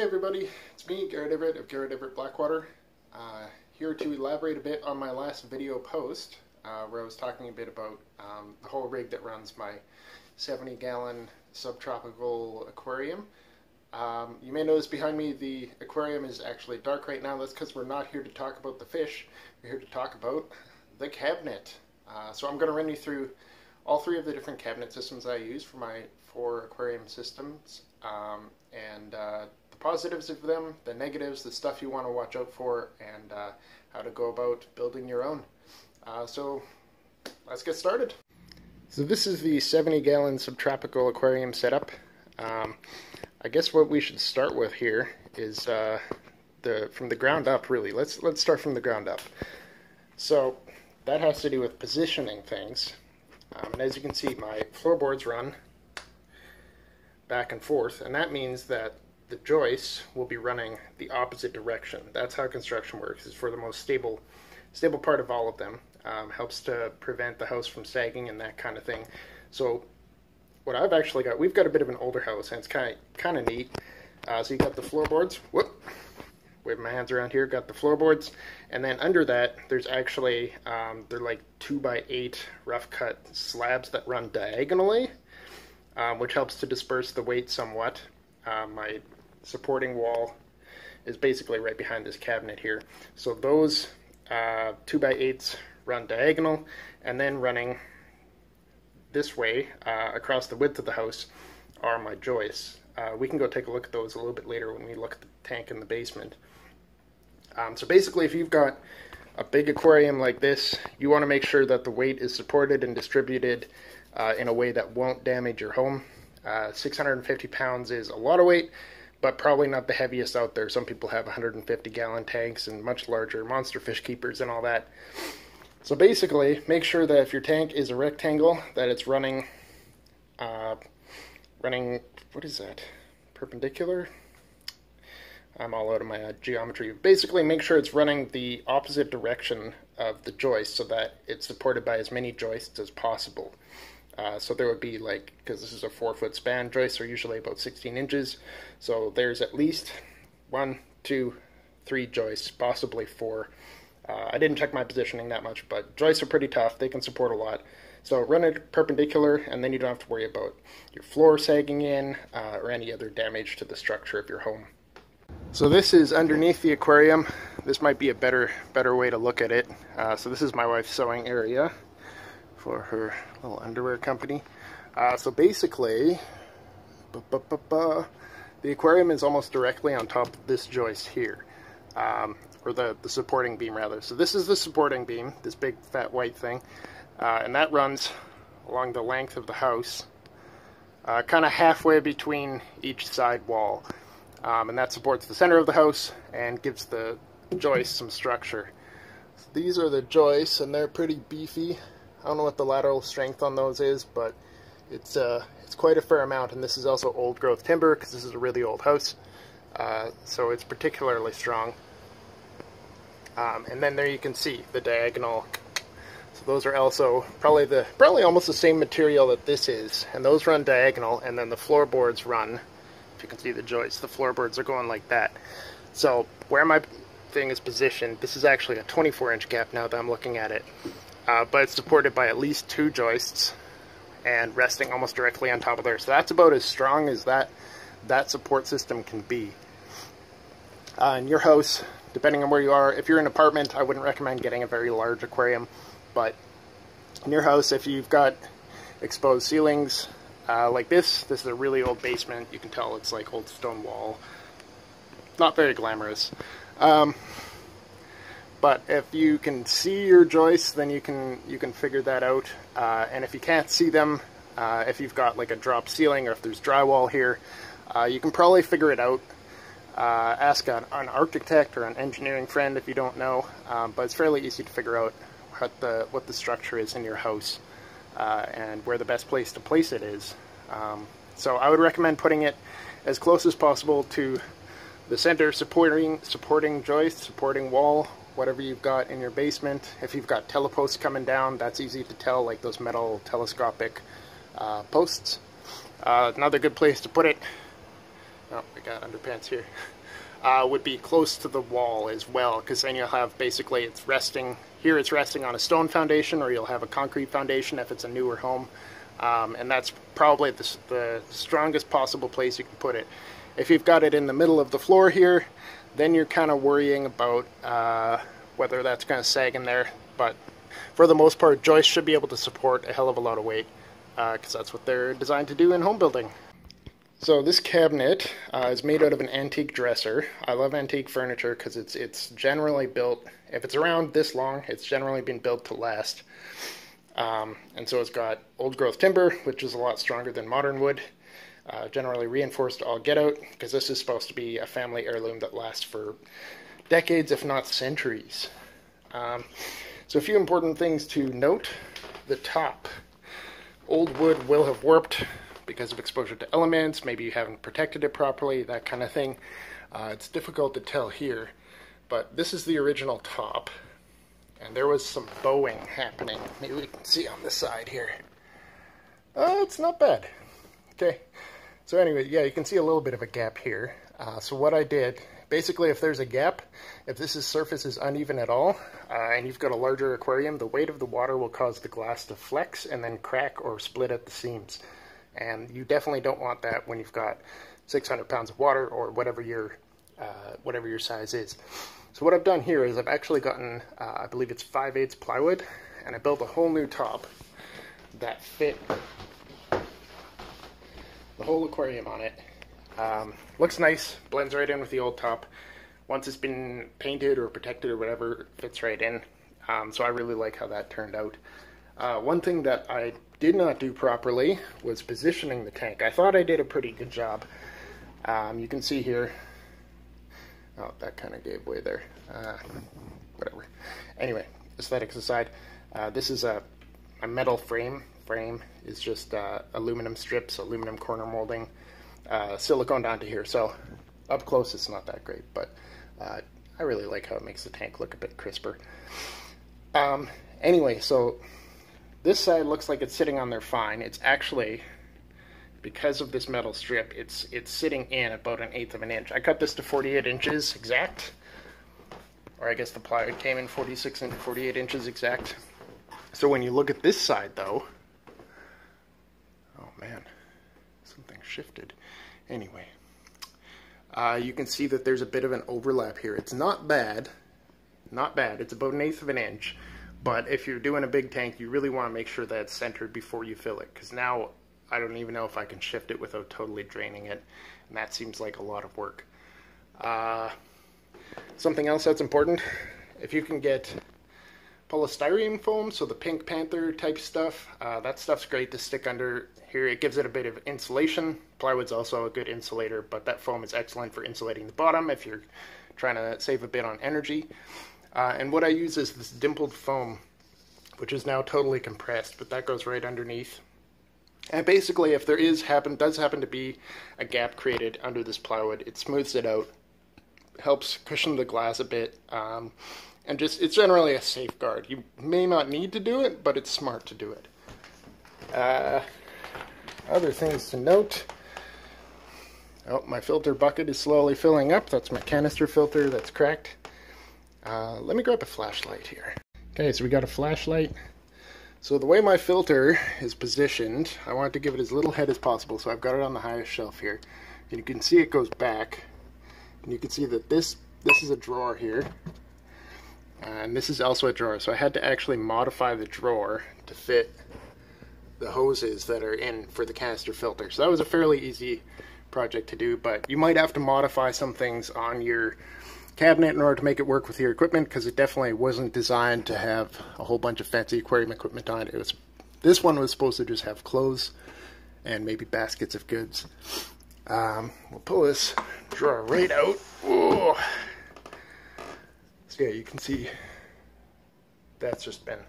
everybody, it's me, Garrett Everett of Garrett Everett Blackwater, here to elaborate a bit on my last video post, where I was talking a bit about the whole rig that runs my 70-gallon subtropical aquarium. You may notice behind me the aquarium is actually dark right now. That's because we're not here to talk about the fish, we're here to talk about the cabinet. So I'm going to run you through all three of the different cabinet systems I use for my 4 aquarium systems, and the positives of them, the negatives, the stuff you want to watch out for, and how to go about building your own. So let's get started. So this is the 70-gallon subtropical aquarium setup. I guess what we should start with here is from the ground up, really. Let's start from the ground up. So that has to do with positioning things. And as you can see, my floorboards run back and forth, and that means that the joists will be running the opposite direction. That's how construction works. It's for the most stable part of all of them. Helps to prevent the house from sagging and that kind of thing. So what I've actually got, we've got a bit of an older house, and it's kind of neat. So you got the floorboards. Whoop! Wave my hands around here. Got the floorboards, and then under that, there's actually they're like 2x8 rough cut slabs that run diagonally, which helps to disperse the weight somewhat. My supporting wall is basically right behind this cabinet here. So those 2x8s run diagonal, and then running this way across the width of the house are my joists. We can go take a look at those a little bit later when we look at the tank in the basement. So basically, if you've got a big aquarium like this, you want to make sure that the weight is supported and distributed in a way that won't damage your home. 650 pounds is a lot of weight, but probably not the heaviest out there. Some people have 150-gallon tanks and much larger monster fish keepers and all that. So basically, make sure that if your tank is a rectangle, that it's running, what is that, perpendicular? I'm all out of my geometry. Basically, make sure it's running the opposite direction of the joist so that it's supported by as many joists as possible. So there would be, like, because this is a 4-foot span, joists are usually about 16 inches. So there's at least 1, 2, 3 joists, possibly 4. I didn't check my positioning that much, but joists are pretty tough. They can support a lot. So run it perpendicular, and then you don't have to worry about your floor sagging in or any other damage to the structure of your home. So this is underneath the aquarium. This might be a better way to look at it. So this is my wife's sewing area for her little underwear company. So basically, the aquarium is almost directly on top of this joist here, or the supporting beam rather. So this is the supporting beam, this big fat white thing, and that runs along the length of the house, kind of halfway between each side wall. And that supports the center of the house and gives the joists some structure. So these are the joists, and they're pretty beefy. I don't know what the lateral strength on those is, but it's quite a fair amount. And this is also old growth timber because this is a really old house, so it's particularly strong. And then there you can see the diagonal. So those are also probably almost the same material that this is, and those run diagonal, and then the floorboards run. You can see the joists, the floorboards are going like that. So where my thing is positioned, this is actually a 24-inch gap now that I'm looking at it, but it's supported by at least 2 joists and resting almost directly on top of there. So that's about as strong as that support system can be. In your house, depending on where you are, if you're in an apartment, I wouldn't recommend getting a very large aquarium, but in your house, if you've got exposed ceilings, like this is a really old basement. You can tell it's like old stone wall. Not very glamorous. But if you can see your joists, then you can figure that out. And if you can't see them, if you've got like a drop ceiling or if there's drywall here, you can probably figure it out. Ask an architect or an engineering friend if you don't know. But it's fairly easy to figure out what the structure is in your house. And where the best place to place it is. So I would recommend putting it as close as possible to the center supporting joist, supporting wall, whatever you've got in your basement. If you've got teleposts coming down, that's easy to tell, like those metal telescopic posts. Another good place to put it oh, I got underpants here, would be close to the wall as well, because then you'll have basically it's resting on a stone foundation, or you'll have a concrete foundation if it's a newer home, and that's probably the strongest possible place you can put it. If you've got it in the middle of the floor here, then you're kind of worrying about whether that's going to sag in there, but for the most part, joists should be able to support a hell of a lot of weight, because that's what they're designed to do in home building. So this cabinet is made out of an antique dresser. I love antique furniture because it's generally built, if it's around this long, it's generally been built to last. And so it's got old growth timber, which is a lot stronger than modern wood. Generally reinforced all get out, because this is supposed to be a family heirloom that lasts for decades, if not centuries. So a few important things to note. The top. Old wood will have warped because of exposure to elements, maybe you haven't protected it properly, that kind of thing. It's difficult to tell here, but this is the original top, and there was some bowing happening. Maybe we can see on the side here. It's not bad. Okay, so anyway, yeah, you can see a little bit of a gap here. So what I did, basically if there's a gap, if this surface is uneven at all, and you've got a larger aquarium, the weight of the water will cause the glass to flex and then crack or split at the seams. And you definitely don't want that when you've got 600 pounds of water, or whatever your size is. So what I've done here is I've actually gotten, I believe it's 5/8 plywood, and I built a whole new top that fit the whole aquarium on it. Looks nice, blends right in with the old top. Once it's been painted or protected or whatever, it fits right in. So I really like how that turned out. One thing that I did not do properly was positioning the tank. I thought I did a pretty good job. You can see here, oh, that kind of gave way there. Whatever. Anyway, aesthetics aside, this is a metal frame. Frame is just aluminum strips, aluminum corner molding, silicone down to here. So up close it's not that great, but I really like how it makes the tank look a bit crisper. Anyway, so this side looks like it's sitting on there fine. It's actually, because of this metal strip, it's sitting in about 1/8 of an inch. I cut this to 48 inches exact, or I guess the plywood came in 46 and 48 inches exact. So when you look at this side though, oh man, something shifted. Anyway, you can see that there's a bit of an overlap here. It's not bad, not bad. It's about 1/8 of an inch. But if you're doing a big tank, you really want to make sure that it's centered before you fill it, because now I don't even know if I can shift it without totally draining it, and that seems like a lot of work. Something else that's important, if you can get polystyrene foam, so the Pink Panther type stuff, that stuff's great to stick under here. It gives it a bit of insulation. Plywood's also a good insulator, but that foam is excellent for insulating the bottom if you're trying to save a bit on energy. And what I use is this dimpled foam, which is now totally compressed, but that goes right underneath. And basically, if there does happen to be a gap created under this plywood, it smooths it out, helps cushion the glass a bit, and it's generally a safeguard. You may not need to do it, but it's smart to do it. Other things to note. Oh, my filter bucket is slowly filling up. That's my canister filter that's cracked. Let me grab a flashlight here. Okay, so we got a flashlight. So the way my filter is positioned, I want to give it as little head as possible, so I've got it on the highest shelf here. And you can see it goes back, and you can see that this is a drawer here, and this is also a drawer. So I had to actually modify the drawer to fit the hoses that are in for the canister filter. So that was a fairly easy project to do, but you might have to modify some things on your cabinet in order to make it work with your equipment, because it definitely wasn't designed to have a whole bunch of fancy aquarium equipment on it. This one was supposed to just have clothes and maybe baskets of goods. We'll pull this drawer right out. Whoa. So yeah, you can see that's just been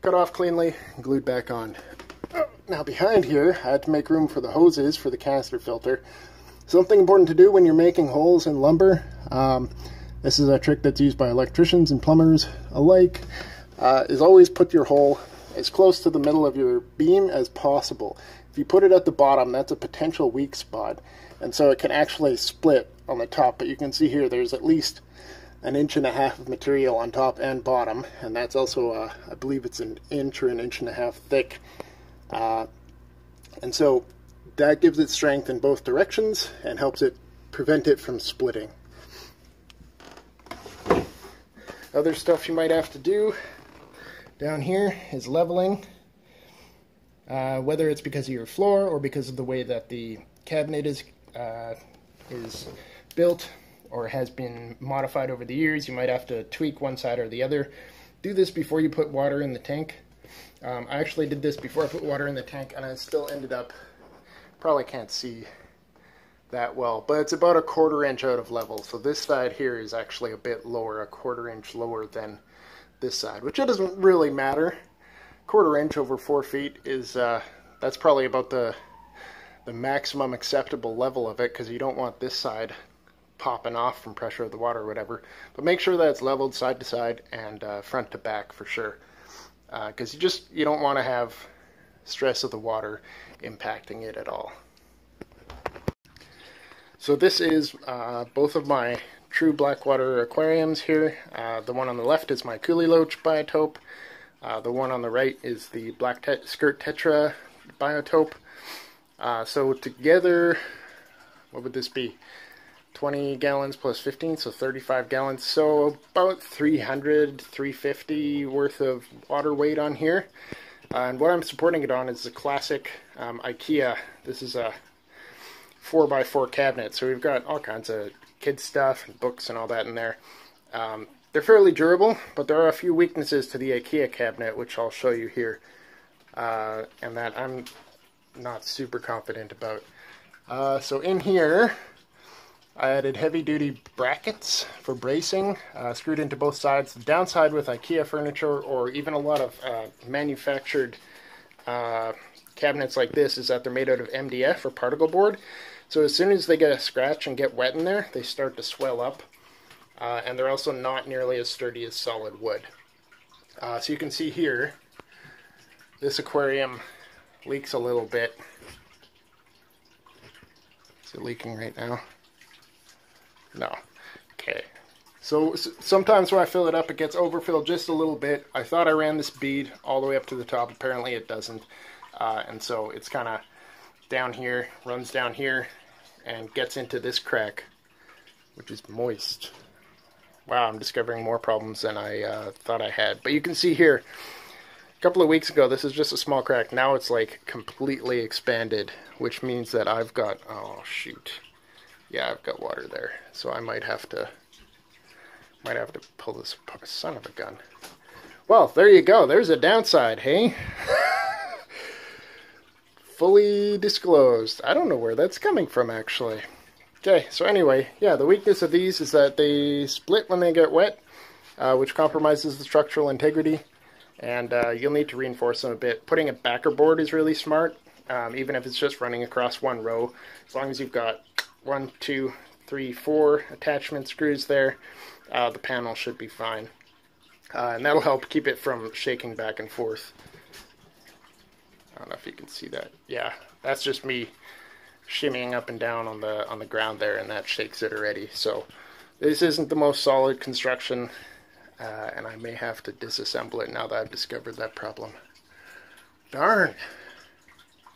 cut off cleanly and glued back on. Oh, now behind here, I had to make room for the hoses for the canister filter. Something important to do when you're making holes in lumber, this is a trick that's used by electricians and plumbers alike, is always put your hole as close to the middle of your beam as possible. If you put it at the bottom, that's a potential weak spot. and so it can actually split on the top. But you can see here there's at least 1.5 inches of material on top and bottom, and that's also I believe it's 1 inch or 1.5 inches thick, and so that gives it strength in both directions and helps it prevent it from splitting. Other stuff you might have to do down here is leveling, whether it's because of your floor or because of the way that the cabinet is built or has been modified over the years. You might have to tweak one side or the other. Do this before you put water in the tank. I actually did this before I put water in the tank, and I still ended up, probably can't see that well, but it's about 1/4 inch out of level. So this side here is actually a bit lower, 1/4 inch lower than this side, which it doesn't really matter. 1/4 inch over 4 feet is that's probably about the maximum acceptable level of it, because you don't want this side popping off from pressure of the water or whatever. But make sure that it's leveled side to side and front to back for sure, because you don't want to have stress of the water impacting it at all. So this is both of my true Blackwater aquariums here. The one on the left is my Coolie Loach biotope. The one on the right is the Black Skirt Tetra biotope. So together, what would this be? 20 gallons plus 15, so 35 gallons. So about 300, 350 worth of water weight on here. And what I'm supporting it on is the classic IKEA. This is a 4x4 cabinet, so we've got all kinds of kids stuff and books and all that in there. They're fairly durable, but there are a few weaknesses to the IKEA cabinet, which I'll show you here, and that I'm not super confident about. So in here I added heavy-duty brackets for bracing, screwed into both sides. The downside with IKEA furniture, or even a lot of manufactured cabinets like this, is that they're made out of MDF or particle board. So as soon as they get a scratch and get wet in there, they start to swell up. And they're also not nearly as sturdy as solid wood. So you can see here, this aquarium leaks a little bit. Is it leaking right now? No. Okay. So sometimes when I fill it up, it gets overfilled just a little bit. I thought I ran this bead all the way up to the top. Apparently it doesn't. And so it's kind of down here, runs down here, and gets into this crack, which is moist. Wow, I'm discovering more problems than I thought I had. But you can see here, a couple of weeks ago, this is just a small crack. Now it's like completely expanded, which means that I've got, oh shoot. Yeah, I've got water there. So I might have to pull this apart. Son of a gun. Well, there you go. There's a downside, hey? Fully disclosed. I don't know where that's coming from, actually. Okay, so anyway, yeah, the weakness of these is that they split when they get wet, which compromises the structural integrity, and you'll need to reinforce them a bit. Putting a backer board is really smart, even if it's just running across one row. As long as you've got 1, 2, 3, 4 attachment screws there, the panel should be fine. And that'll help keep it from shaking back and forth. I don't know if you can see that. Yeah, that's just me shimmying up and down on the ground there, and that shakes it already. So this isn't the most solid construction, and I may have to disassemble it now that I've discovered that problem. Darn.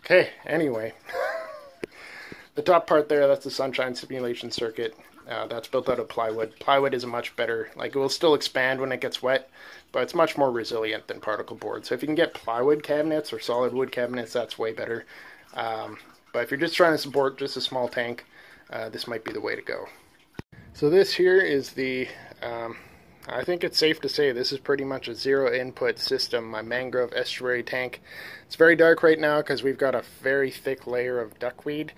Okay, anyway. The top part there, that's the sunshine simulation circuit. That's built out of plywood. Plywood is a much better, like, it will still expand when it gets wet, but it's much more resilient than particle board. So if you can get plywood cabinets or solid wood cabinets, that's way better. But if you're just trying to support just a small tank, this might be the way to go. So this here is the, I think it's safe to say this is pretty much a zero input system, my mangrove estuary tank. It's very dark right now because we've got a very thick layer of duckweed.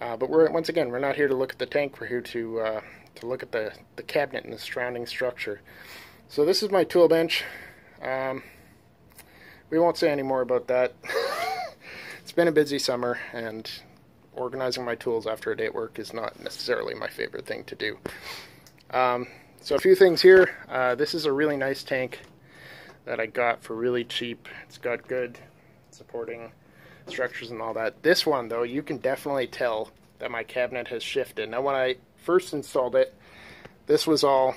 But once again, we're not here to look at the tank, we're here to look at the cabinet and the surrounding structure. So this is my tool bench. We won't say any more about that. It's been a busy summer, and organizing my tools after a day at work is not necessarily my favorite thing to do. So a few things here. This is a really nice tank that I got for really cheap. It's got good supporting structures and all that. This one, though, you can definitely tell that my cabinet has shifted. Now when I first installed it, this was all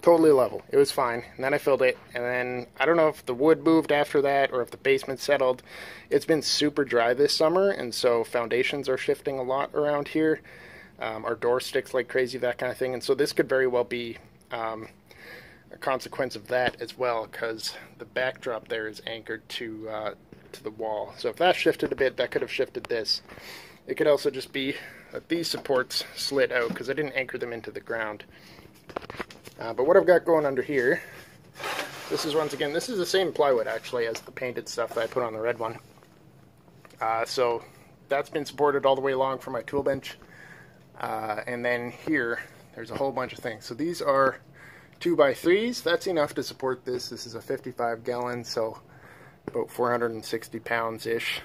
totally level. It was fine. And then I filled it, and then I don't know if the wood moved after that or if the basement settled. It's been super dry this summer, and so foundations are shifting a lot around here. Our door sticks like crazy, that kind of thing. And so this could very well be a consequence of that as well, because the backdrop there is anchored to the wall. So if that shifted a bit, that could have shifted this. It could also just be that these supports slid out because I didn't anchor them into the ground. But what I've got going under here, this is, once again, this is the same plywood actually as the painted stuff that I put on the red one. So that's been supported all the way along from my tool bench. And then here, there's a whole bunch of things. So these are 2x3s. That's enough to support this. This is a 55 gallon, so about 460 pounds-ish.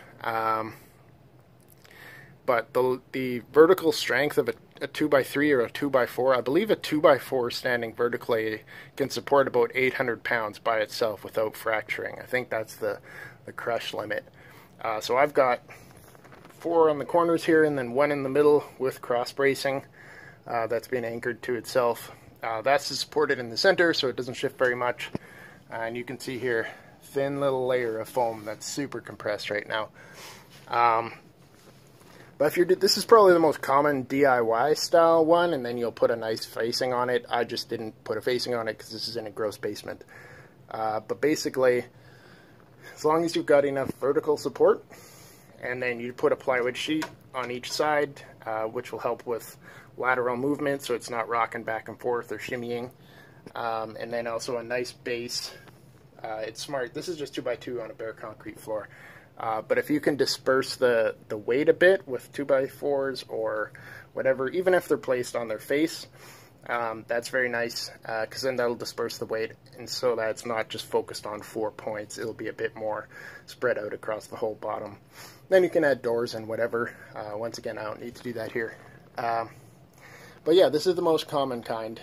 But the vertical strength of a 2x3 or a 2x4, I believe a 2x4 standing vertically can support about 800 pounds by itself without fracturing. I think that's the crush limit. So I've got 4 on the corners here and then 1 in the middle with cross bracing that's been anchored to itself. That's supported in the center so it doesn't shift very much. And you can see here, thin little layer of foam that's super compressed right now. But if you're, this is probably the most common DIY style one, and then you'll put a nice facing on it. I just didn't put a facing on it because this is in a gross basement. But basically, as long as you've got enough vertical support, and then you put a plywood sheet on each side, which will help with lateral movement so it's not rocking back and forth or shimmying. And then also a nice base. It's smart. This is just 2x2 on a bare concrete floor. But if you can disperse the weight a bit with 2x4s or whatever, even if they're placed on their face, that's very nice, because then that'll disperse the weight, and so that it's not just focused on 4 points. It'll be a bit more spread out across the whole bottom. Then you can add doors and whatever. Once again, I don't need to do that here. But yeah, this is the most common kind.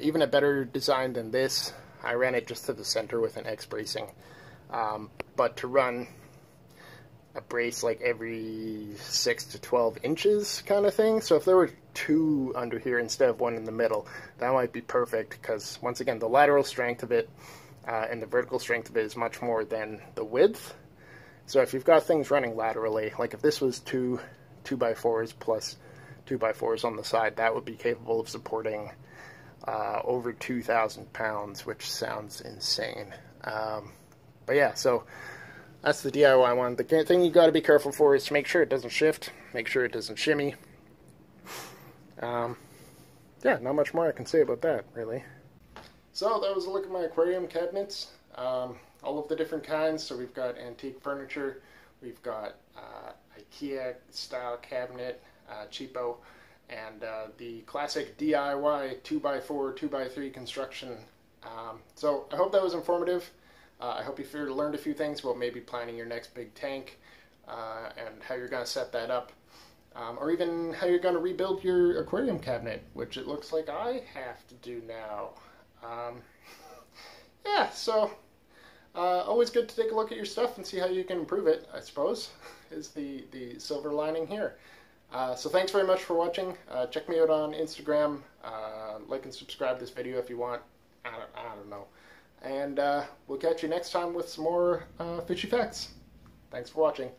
Even a better design than this, I ran it just to the center with an X bracing. But to run a brace like every 6 to 12 inches kind of thing. So if there were 2 under here instead of 1 in the middle, that might be perfect, because once again, the lateral strength of it and the vertical strength of it is much more than the width. So if you've got things running laterally, like if this was 2x4s plus 2x4s on the side, that would be capable of supporting over 2,000 pounds, which sounds insane. But yeah, so that's the DIY one. The thing you got to be careful for is to make sure it doesn't shift, make sure it doesn't shimmy. Yeah, not much more I can say about that, really. So that was a look at my aquarium cabinets. All of the different kinds. So we've got antique furniture, we've got IKEA style cabinet, cheapo, and the classic DIY 2x4, 2x3 construction. So I hope that was informative. I hope you learned a few things about maybe planning your next big tank and how you're going to set that up. Or even how you're going to rebuild your aquarium cabinet, which it looks like I have to do now. Yeah, so always good to take a look at your stuff and see how you can improve it, I suppose, is the silver lining here. So thanks very much for watching. Check me out on Instagram. Like and subscribe this video if you want. I don't know. And we'll catch you next time with some more fishy facts. Thanks for watching.